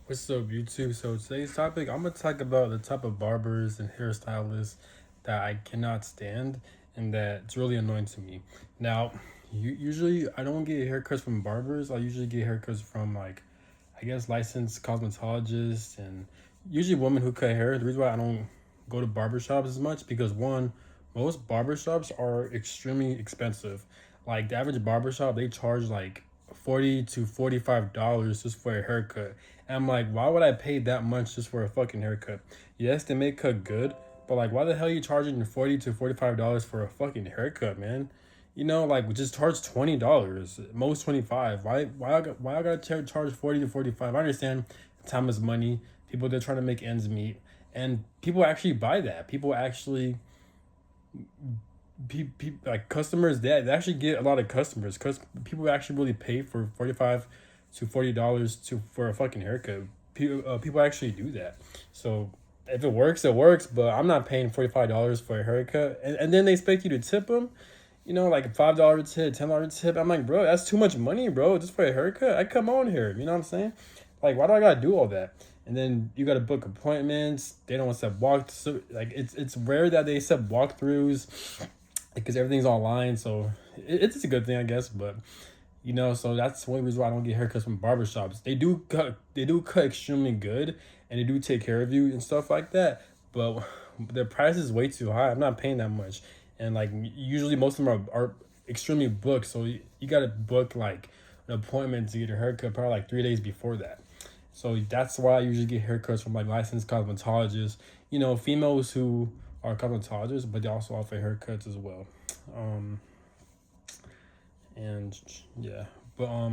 What's up, YouTube? So today's topic, I'm gonna talk about the type of barbers and hairstylists that I cannot stand and that it's really annoying to me. Now, usually I don't get haircuts from barbers. I usually get haircuts from I guess licensed cosmetologists and usually women who cut hair. The reason why I don't go to barbershops as much because one, most barbershops are extremely expensive. Like the average barbershop, they charge like $40 to $45 just for a haircut. And I'm like, why would I pay that much just for a fucking haircut? Yes, they may cut good, but like, why the hell are you charging $40 to $45 for a fucking haircut, man? Like just charge $20, most 25. Why I gotta charge 40 to 45? I understand time is money. People they're trying to make ends meet, and people actually buy that. People actually like customers they actually get a lot of customers because people actually really pay for $45 to $40 for a fucking haircut. People actually do that. So if it works, it works. But I'm not paying $45 for a haircut, and then they expect you to tip them. Like a $5 tip, $10 tip. I'm like, bro, that's too much money, bro, just for a haircut. I come on here. You know what I'm saying? Like, why do I gotta do all that? And then you gotta book appointments. They don't accept so like it's rare that they accept walkthroughs because everything's online. So it's a good thing, I guess. But so that's one reason why I don't get haircuts from barbershops. They do cut extremely good, and they do take care of you and stuff like that. But the price is way too high. I'm not paying that much, and like usually most of them are extremely booked. So you gotta book like an appointment to get a haircut probably like 3 days before that. So that's why I usually get haircuts from like licensed cosmetologists. Females who are cosmetologists, but they also offer haircuts as well. Um, and yeah, but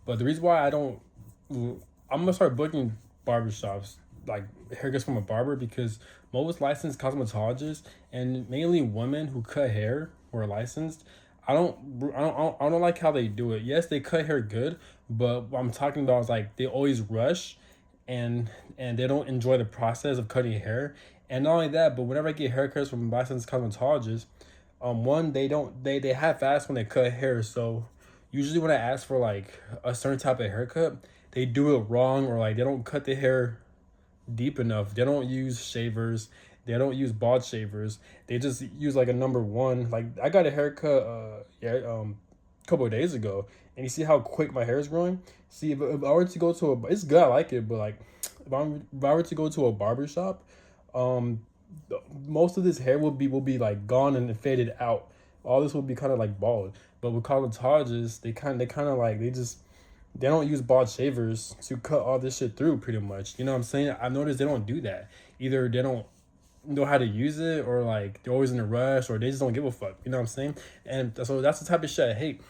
but the reason why I'm gonna start booking barbershops like haircuts from a barber because most licensed cosmetologists and mainly women who cut hair who are licensed. I don't like how they do it. Yes, they cut hair good, but what I'm talking about is like they always rush, and they don't enjoy the process of cutting hair. And not only that, but whenever I get haircuts from licensed cosmetologists, one they half ass when they cut hair. So usually when I ask for like a certain type of haircut, they do it wrong or like they don't cut the hair deep enough. They don't use shavers. They don't use bald shavers. They just use like a number one. Like I got a haircut a couple of days ago, and you see how quick my hair is growing. See if I were to go to it's good. I like it, but like if I were to go to a barber shop, um, most of this hair will be like gone and faded out. All this will be kind of like bald. But with cosmetologists, they kind of like they don't use bald shavers to cut all this shit through pretty much. You know what I'm saying? I've noticed they don't do that. Either they don't know how to use it or like they're always in a rush or they just don't give a fuck. You know what I'm saying? And so that's the type of shit I hate.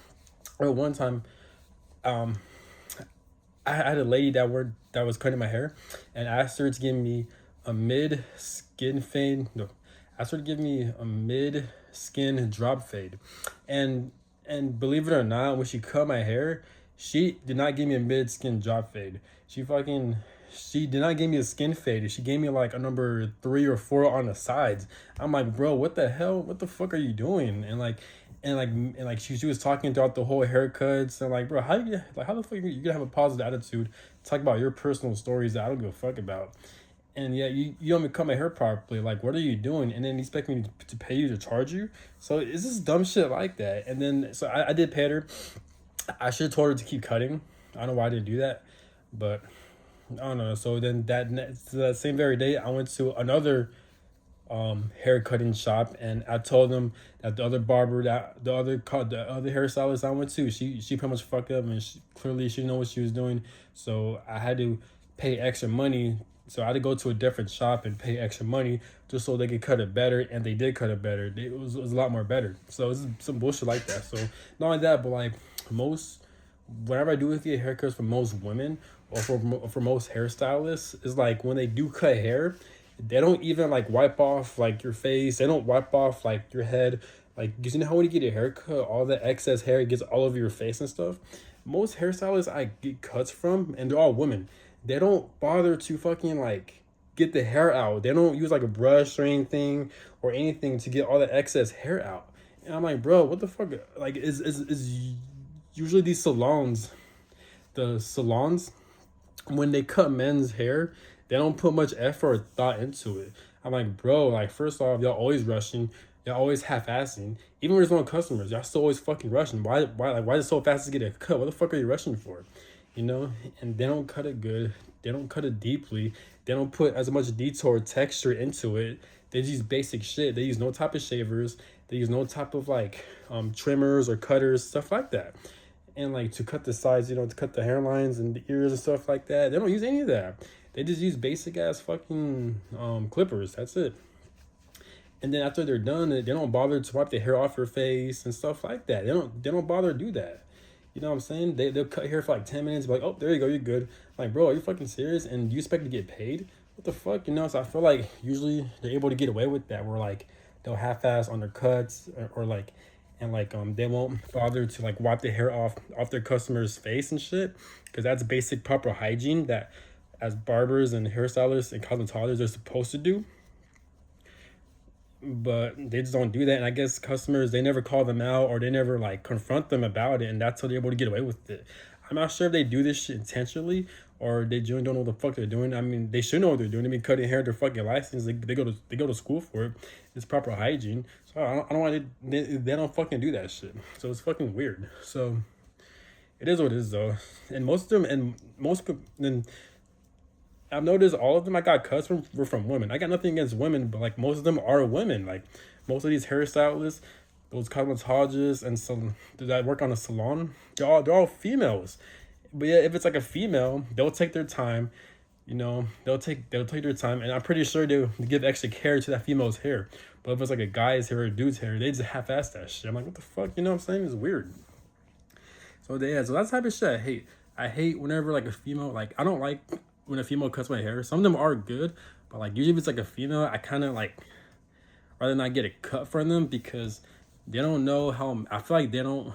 Or one time, um, I had a lady that was cutting my hair and asked her to give me a mid skin fade. No, asked her to give me a mid skin drop fade. And believe it or not, when she cut my hair, she did not give me a mid skin drop fade. She did not give me a skin fade. She gave me like a number 3 or 4 on the sides. I'm like, bro, what the hell? What the fuck are you doing? And she was talking throughout the whole haircuts and like, bro, how the fuck you gonna have a positive attitude, talk about your personal stories that I don't give a fuck about, and yeah, you don't even cut my hair properly. Like, what are you doing? And then you expect me to pay you to charge you? So it's just dumb shit like that. And then so I did pay her. I should have told her to keep cutting. I don't know why I didn't do that, but I don't know. So then that same very day, I went to another hair cutting shop, and I told them that the other hairstylist I went to, she pretty much fucked up, and clearly she didn't know what she was doing. So I had to pay extra money. So I had to go to a different shop and pay extra money just so they could cut it better, and they did cut it better. It was a lot more better. So it's some bullshit like that. So not only that, but like most whenever I do get haircuts for most women or for most hairstylists, is like when they do cut hair, they don't even like wipe off like your face. They don't wipe off like your head. Like, 'cause you know how when you get a haircut, all the excess hair gets all over your face and stuff. Most hairstylists I get cuts from, and they're all women, they don't bother to fucking like get the hair out. They don't use like a brush or anything to get all the excess hair out. And I'm like, bro, what the fuck? Like, is usually these salons, the salons when they cut men's hair, they don't put much effort or thought into it. I'm like, bro, like first off, y'all always rushing, y'all always half-assing. Even when there's no customers, y'all still always fucking rushing. Why is it so fast to get a cut? What the fuck are you rushing for? You know? And they don't cut it good. They don't cut it deeply. They don't put as much detail or texture into it. They just use basic shit. They use no type of shavers. They use no type of like trimmers or cutters, stuff like that. And like to cut the sides, you know, to cut the hairlines and the ears and stuff like that. They don't use any of that. They just use basic ass fucking clippers. That's it. And then after they're done, they don't bother to wipe the hair off your face and stuff like that. They don't bother to do that. You know what I'm saying? They'll cut hair for like 10 minutes, be like, oh, there you go, you're good. I'm like, bro, are you fucking serious? And you expect to get paid? What the fuck? You know, so I feel like usually they're able to get away with that, where like they'll half-ass on their cuts, or like, and like they won't bother to like wipe the hair off their customer's face and shit, because that's basic proper hygiene that as barbers and hairstylists and cosmetologists are supposed to do. But they just don't do that, and I guess customers, they never call them out, or they never like confront them about it, and that's how they're able to get away with it. I'm not sure if they do this shit intentionally, or they don't know what the fuck they're doing. I mean, they should know what they're doing. They've been cutting hair, they're fucking licensed. They go to school for it. It's proper hygiene. So I don't know why they don't fucking do that shit. So it's fucking weird. So it is what it is though. And most of them, and I've noticed all of them I got cuts from were from women. I got nothing against women, but like most of them are women. Like most of these hairstylists, those cosmetologists, and some that work on a salon, they're all females. But yeah, if it's like a female, they'll take their time. You know, they'll take their time, and I'm pretty sure they'll give extra care to that female's hair. But if it's like a guy's hair or a dude's hair, they just half-ass that shit. I'm like, what the fuck? You know what I'm saying? It's weird. So that's the type of shit I hate. I hate whenever like a female, like I don't like when a female cuts my hair. Some of them are good, but like usually if it's like a female, I kind of like rather not get a cut from them, because they don't know how. I feel like they don't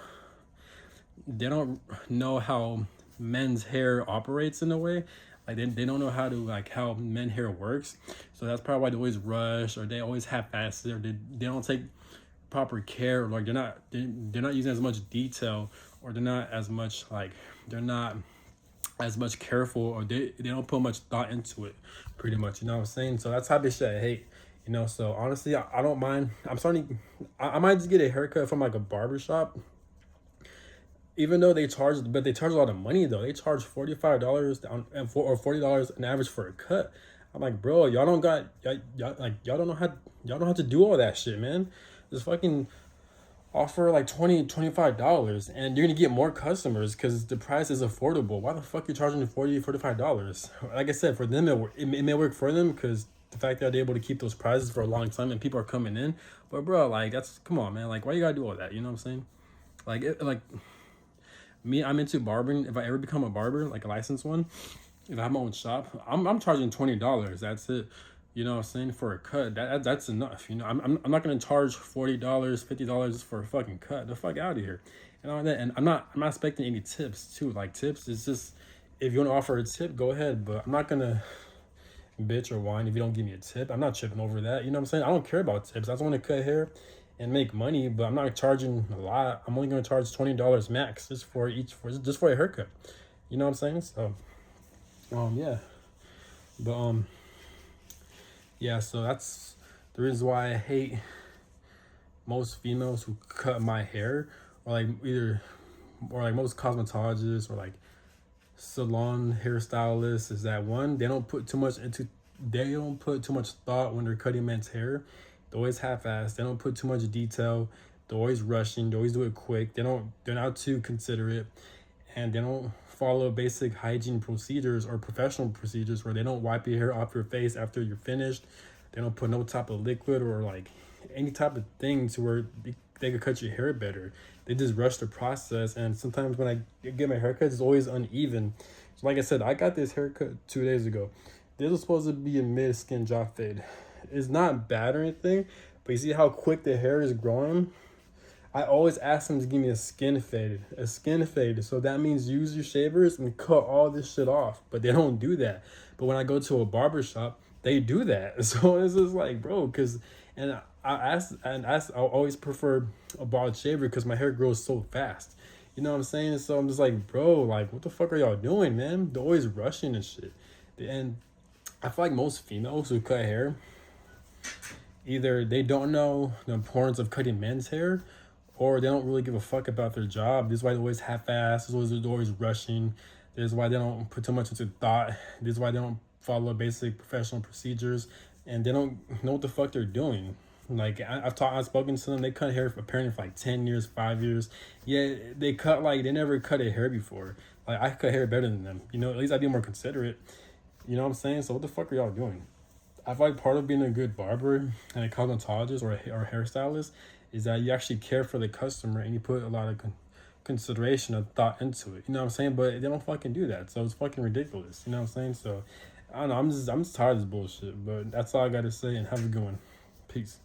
know how men's hair operates in a way. Like they don't know how to like how men hair works. So that's probably why they always rush, or they always half-ass it, or they don't take proper care, or like they're not using as much detail, or they're not as much careful, or they don't put much thought into it, pretty much. You know what I'm saying? So that's type of shit I hate. You know, so honestly, I don't mind. I might just get a haircut from like a barber shop, even though they charge a lot of money though. They charge $45 or $40 an average for a cut. I'm like, bro, y'all don't know how to do all that shit, man. Just fucking offer like $20-$25, and you're gonna get more customers because the price is affordable. Why the fuck you charging $40-$45? Like I said, for them it may work for them, because the fact that they're able to keep those prices for a long time and people are coming in. But bro, like that's, come on, man. Like why you gotta do all that? You know what I'm saying? Like me, I'm into barbering. If I ever become a barber, like a licensed one, if I have my own shop, I'm charging $20. That's it. You know what I'm saying? For a cut, that's enough. You know, I'm not gonna charge $40, $50 for a fucking cut. The fuck out of here, and all that. And I'm not expecting any tips too. Like tips, it's just, if you want to offer a tip, go ahead. But I'm not gonna bitch or whine if you don't give me a tip. I'm not tripping over that. You know what I'm saying? I don't care about tips. I just want to cut hair and make money, but I'm not charging a lot. I'm only gonna charge $20 max just for a haircut. You know what I'm saying? So, yeah, but yeah, so that's the reason why I hate most females who cut my hair, or like most cosmetologists, or like salon hairstylists, is that one, they don't put too much thought when they're cutting men's hair. They always half-assed. They don't put too much detail. They're always rushing. They always do it quick. They're not too considerate, and they don't follow basic hygiene procedures or professional procedures, where they don't wipe your hair off your face after you're finished. They don't put no type of liquid or like any type of thing to where they could cut your hair better. They just rush the process, and sometimes when I get my haircut, it's always uneven. So like I said, I got this haircut 2 days ago. This was supposed to be a mid-skin drop fade. It's not bad or anything, but you see how quick the hair is growing? I always ask them to give me a skin fade. So that means use your shavers and cut all this shit off. But they don't do that. But when I go to a barber shop, they do that. So it's just like, bro, and I always prefer a bald shaver because my hair grows so fast. You know what I'm saying? So I'm just like, bro, like, what the fuck are y'all doing, man? They're always rushing and shit. And I feel like most females who cut hair, either they don't know the importance of cutting men's hair, or they don't really give a fuck about their job. This is why they're always half-assed. They're always rushing. This is why they don't put too much into thought. This is why they don't follow basic professional procedures, and they don't know what the fuck they're doing. Like I've spoken to them. They cut hair apparently for like 10 years, 5 years. Yeah, they cut like they never cut a hair before. Like I cut hair better than them. You know, at least I'd be more considerate. You know what I'm saying? So what the fuck are y'all doing? I feel like part of being a good barber and a cosmetologist or a hairstylist is that you actually care for the customer and you put a lot of consideration and thought into it. You know what I'm saying? But they don't fucking do that, so it's fucking ridiculous. You know what I'm saying? So I don't know. I'm just tired of this bullshit. But that's all I gotta say. And have a good one. Peace.